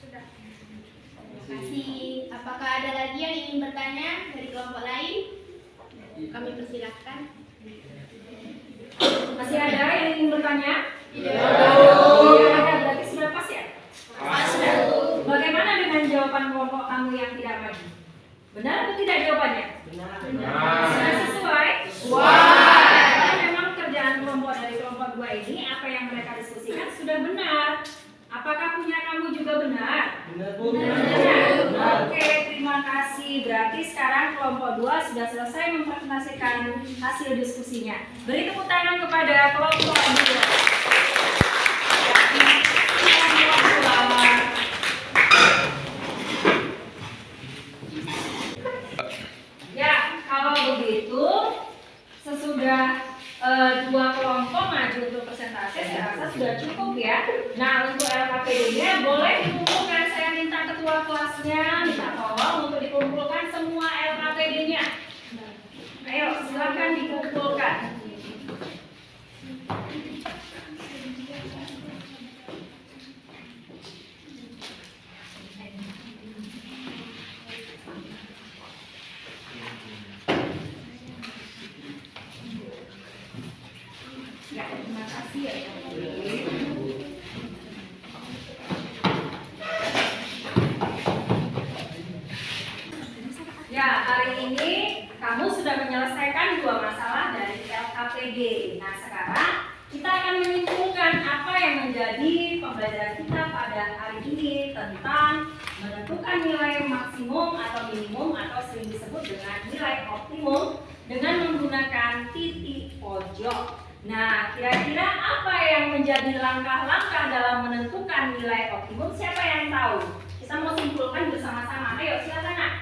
Terima kasih. Apakah ada lagi yang ingin bertanya dari kelompok lain? Kami persilahkan. Masih ada yang ingin bertanya? Tidak. Ada, berarti sudah pas ya? Pas. Bagaimana dengan jawaban kelompok kamu yang tidak maju? Benar atau tidak jawabannya? Benar. Sudah sesuai? Sesuai. Karena memang kerjaan kelompok dari kelompok 2 ini, apa yang mereka diskusikan sudah benar. Apakah punya kamu juga benar? Benar, Bu. Benar. Oke, terima kasih. Berarti sekarang kelompok 2 sudah selesai mempresentasikan hasil diskusinya. Beri tepuk tangan kepada kelompok 2. Ya, kalau begitu sesudah dua kelompok maju untuk presentasi, saya rasa sudah cukup ya. Nah, untuk LKPD-nya boleh dikumpulkan. Saya minta ketua kelasnya minta tolong untuk dikumpulkan semua LKPD-nya. Ayo, silakan dikumpulkan. Ya, terima kasih ya. Ya, hari ini kamu sudah menyelesaikan 2 masalah dari LKPD. Nah, sekarang kita akan menyimpulkan apa yang menjadi pembelajaran kita pada hari ini tentang menentukan nilai maksimum atau minimum atau sering disebut dengan nilai optimum dengan menggunakan titik pojok. Nah, kira-kira apa yang menjadi langkah-langkah dalam menentukan nilai optimum? Siapa yang tahu? Kita mau simpulkan bersama-sama. Ayo, silakan, Nak.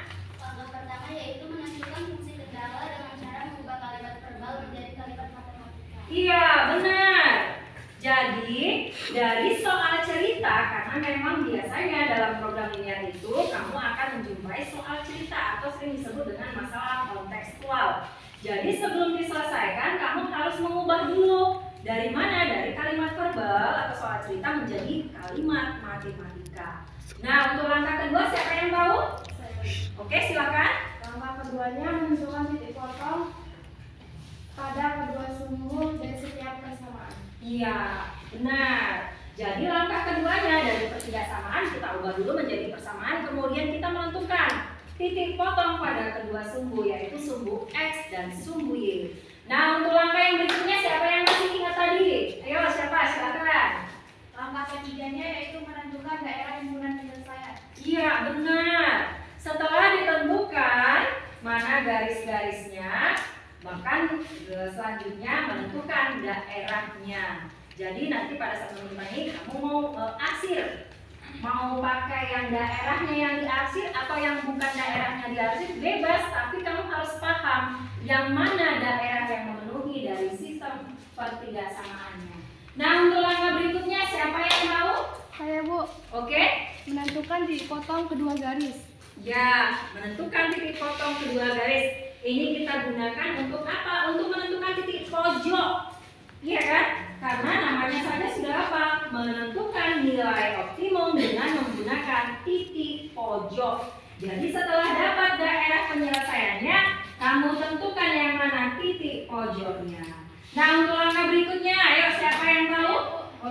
Langkah pertama yaitu menentukan fungsi kendala dengan cara mengubah kalimat verbal menjadi kalimat matematika. Iya, benar. Jadi, dari soal cerita, karena memang biasanya dalam program linear itu kamu akan menjumpai soal cerita atau sering disebut dengan masalah kontekstual. Jadi sebelum diselesaikan, kamu harus mengubah dulu dari mana? Dari kalimat verbal atau soal cerita menjadi kalimat matematika. Nah, untuk langkah kedua siapa yang tahu? Oke, silakan. Langkah keduanya menentukan titik potong pada kedua sumbu dari setiap persamaan. Iya, benar. Jadi langkah keduanya dari pertidaksamaan kita ubah dulu menjadi persamaan, kemudian kita menentukan titik potong pada kedua sumbu, yaitu sumbu X dan sumbu Y. Nah, untuk langkah yang berikutnya siapa yang masih ingat tadi? Ayo, siapa? Silakan. Langkah ketiganya yaitu menentukan daerah himpunan penyelesaian. Iya, benar. Setelah ditentukan mana garis-garisnya, bahkan selanjutnya menentukan daerahnya. Jadi nanti pada saat menentukan ini kamu mau arsir, mau pakai yang daerahnya yang diarsir atau yang bukan daerahnya diarsir, bebas, tapi kamu harus paham yang mana daerah yang memenuhi dari sistem pertidaksamaannya. Nah, untuk langkah berikutnya siapa yang tahu? Saya, Bu. Oke. Menentukan titik potong kedua garis. Ya, menentukan titik potong kedua garis. Ini kita gunakan untuk apa? Untuk menentukan titik pojok. Iya kan? Karena namanya saja sudah apa? Menentukan nilai optimum dengan menggunakan titik pojok. Jadi setelah dapat daerah penyelesaiannya, kamu tentukan yang mana titik pojoknya. Nah, untuk langkah berikutnya, ayo siapa yang tahu?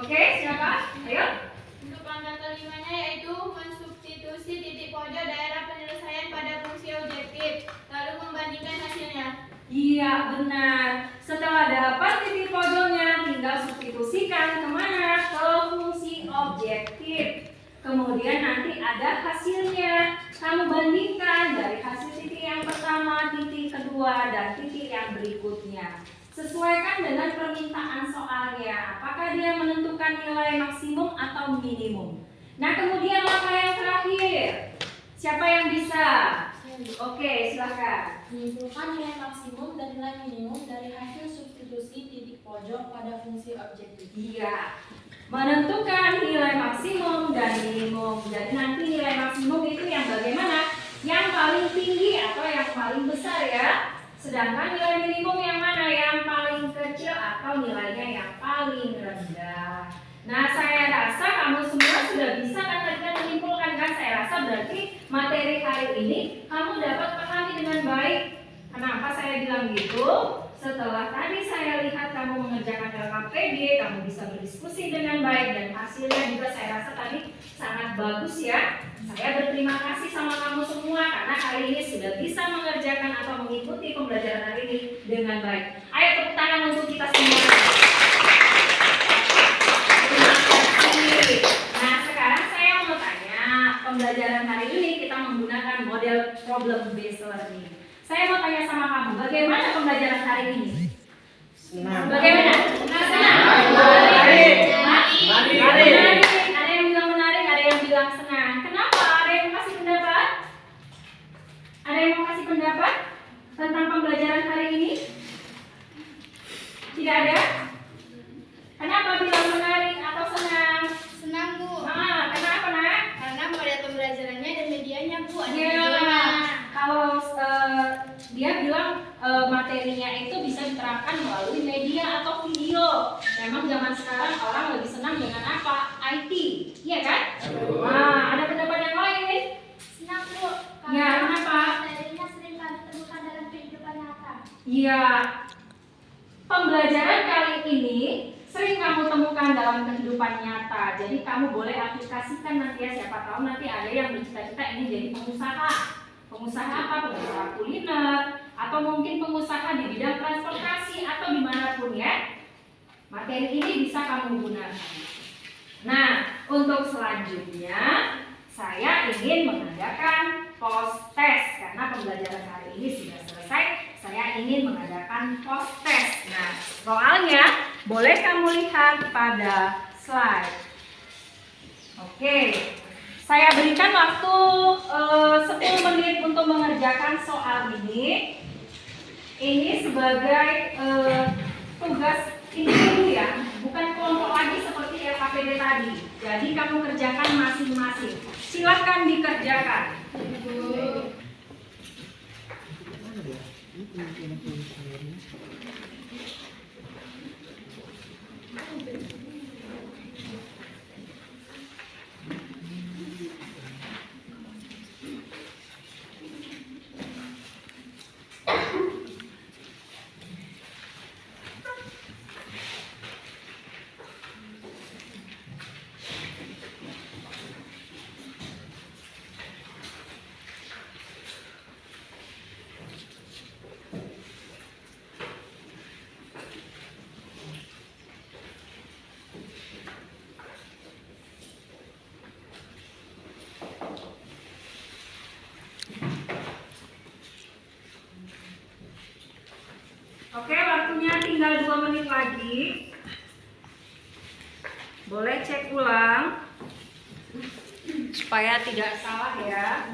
Oke, siapa? Ayo. Untuk langkah kelimanya yaitu mensubstitusi titik pojok daerah penyelesaian pada fungsi objektif, lalu membandingkan hasilnya. Iya, benar. Setelah dapat titik pojoknya, tinggal substitusikan kemana? Ke fungsi objektif. Kemudian nanti ada hasilnya. Kamu bandingkan dari hasil titik yang pertama, titik kedua, dan titik yang berikutnya. Sesuaikan dengan permintaan soalnya. Apakah dia menentukan nilai maksimum atau minimum? Nah, kemudian langkah yang terakhir. Siapa yang bisa? Oke, silakan. Menyimpulkan nilai maksimum dan nilai minimum dari hasil substitusi titik pojok pada fungsi objektif. Iya. Menentukan nilai maksimum dan minimum. Jadi nanti nilai maksimum itu yang bagaimana? Yang paling tinggi atau yang paling besar ya. Sedangkan nilai minimum yang mana? Yang paling kecil atau atau nilainya yang paling rendah. Nah, saya rasa kamu semua sudah bisa kan tadi kan menyimpulkan kan? Saya rasa berarti materi hari ini kamu dapat pahami dengan baik. Kenapa saya bilang gitu? Setelah tadi saya lihat kamu mengerjakan LKPD, kamu bisa berdiskusi dengan baik dan hasilnya juga saya rasa tadi sangat bagus ya. Saya berterima kasih sama kamu semua karena hari ini sudah bisa mengerjakan atau mengikuti pembelajaran hari ini dengan baik. Ayo tepuk tangan untuk kita semua. Terima kasih. Nah, sekarang saya mau tanya, pembelajaran hari ini kita menggunakan model problem based learning. Saya mau tanya sama kamu, bagaimana pembelajaran hari ini? Senang. Bagaimana? Senang. Menarik. Menarik. Ada yang bilang menarik, ada yang bilang senang. Kenapa? Ada yang mau kasih pendapat? Ada yang mau kasih pendapat tentang pembelajaran hari ini? Tidak ada? Kenapa bilang menarik atau senang? Senang, Bu. Kenapa, Nak? Karena model pembelajarannya dan medianya, Bu. Ada Ya, videonya. kalau dia bilang materinya itu bisa diterapkan melalui media atau video. Memang zaman sekarang orang lebih senang dengan apa? IT, iya kan? Nah, ada pendapat yang lain? Senang, Bu. Ya, kenapa? Materinya sering kali temukan dalam kehidupan nyata. Iya. Pembelajaran kali ini sering kamu temukan dalam kehidupan nyata. Jadi kamu boleh aplikasikan nanti ya. Siapa tahu nanti ada yang bercita-cita ingin jadi pengusaha. Pengusaha apa? Pengusaha kuliner atau mungkin pengusaha di bidang transportasi atau dimanapun ya. Materi ini bisa kamu gunakan. Nah, untuk selanjutnya saya ingin mengadakan post test karena pembelajaran hari ini sudah selesai. Saya ingin mengadakan post test. Nah, soalnya boleh kamu lihat pada slide. Oke. Saya berikan waktu 10 menit untuk mengerjakan soal ini. Ini sebagai tugas individu ya, bukan kelompok lagi seperti LKPD tadi. Jadi kamu kerjakan masing-masing. Silakan dikerjakan. Oke, waktunya tinggal 2 menit lagi. Boleh cek ulang supaya tidak salah ya.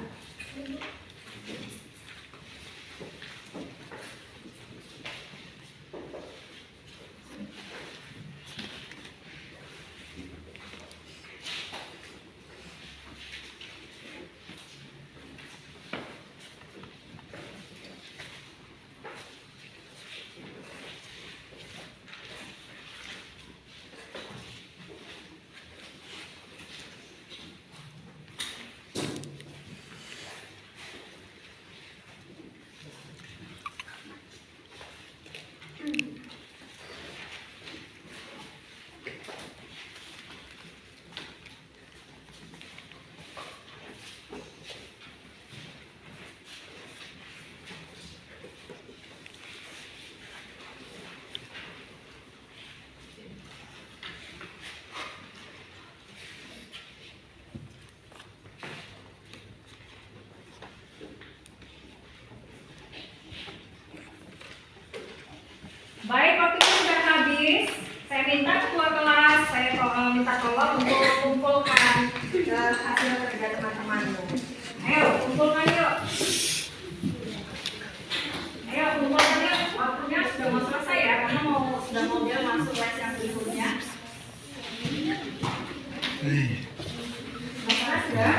Baik, waktunya sudah habis. Saya minta ketua kelas, saya minta tolong untuk kumpulkan hasil kerja teman-temanmu. Ayo, kumpulkan yuk. Ayo, kumpulkan yuk. Waktunya sudah mau selesai ya, karena sudah mau dia masuk les yang berikutnya. Masalah sudah?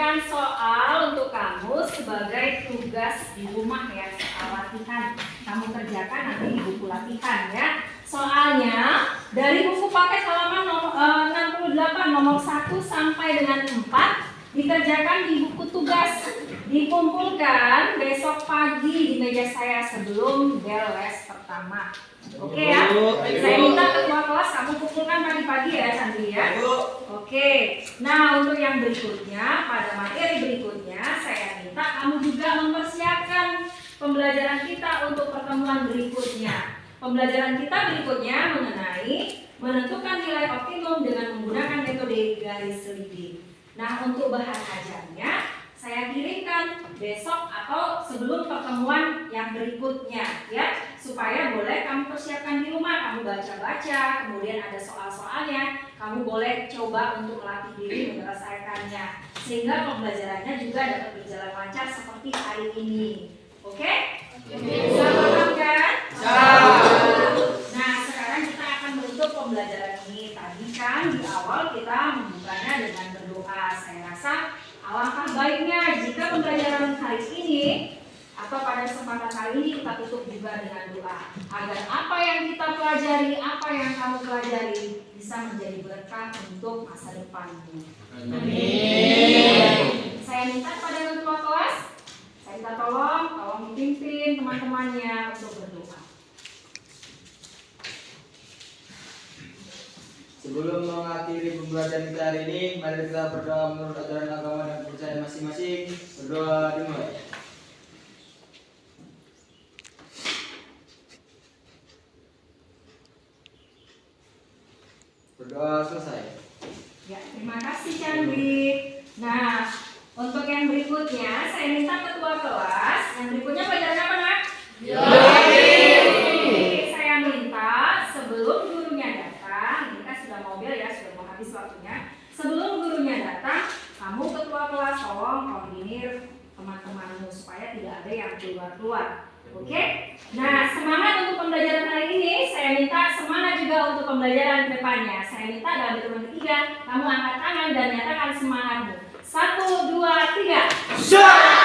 berikan soal untuk kamu sebagai tugas di rumah ya, soal latihan. Kamu kerjakan nanti di buku latihan ya. Soalnya dari buku paket halaman 68 nomor 1 sampai dengan 4 dikerjakan di buku tugas. Dikumpulkan besok pagi di meja saya sebelum bel les pertama. Oke ya? Saya minta ketua kelas kamu kumpulkan pagi-pagi ya Sandri ya. Oke. Nah untuk yang berikutnya, pada materi berikutnya saya minta kamu juga mempersiapkan pembelajaran kita untuk pertemuan berikutnya. Pembelajaran kita berikutnya mengenai menentukan nilai optimum dengan menggunakan metode garis seliding. Nah untuk bahan ajarnya saya kirimkan besok atau sebelum pertemuan yang berikutnya ya, supaya boleh kamu persiapkan di rumah, kamu baca-baca, kemudian ada soal-soalnya, kamu boleh coba untuk melatih diri menyelesaikannya sehingga pembelajarannya juga dapat berjalan lancar seperti hari ini. Oke? Bisa paham kan? Nah sekarang kita akan menutup pembelajaran ini. Tadi kan di awal kita membukanya dengan berdoa. Saya rasa alangkah baiknya jika pembelajaran hari ini atau pada kesempatan kali ini kita tutup juga dengan doa agar apa yang kita pelajari, apa yang kamu pelajari bisa menjadi berkah untuk masa depanmu. Amin. Saya minta pada ketua kelas, saya minta tolong dipimpin teman-temannya untuk berdoa. Sebelum mengakhiri pembelajaran kita hari ini, mari kita berdoa menurut ajaran agama dan kepercayaan masing-masing. Berdoa dimulai. Berdoa selesai. Ya, terima kasih Chandri. Nah, untuk yang berikutnya saya minta ketua kelas. Yang berikutnya pelajaran apa nak? Biologi. Saya minta sebelum gurunya datang, ini kan sudah mobil ya, sudah mau habis waktunya. Sebelum gurunya datang, kamu ketua kelas tolong koordinir teman-temanmu supaya tidak ada yang keluar-keluar. Oke? Nah, semangat untuk pembelajaran hari ini. Saya minta semangat juga untuk pembelajaran depannya. Saya minta dalam hitungan ketiga, kamu angkat tangan dan nyatakan semangatmu. 1, 2, 3.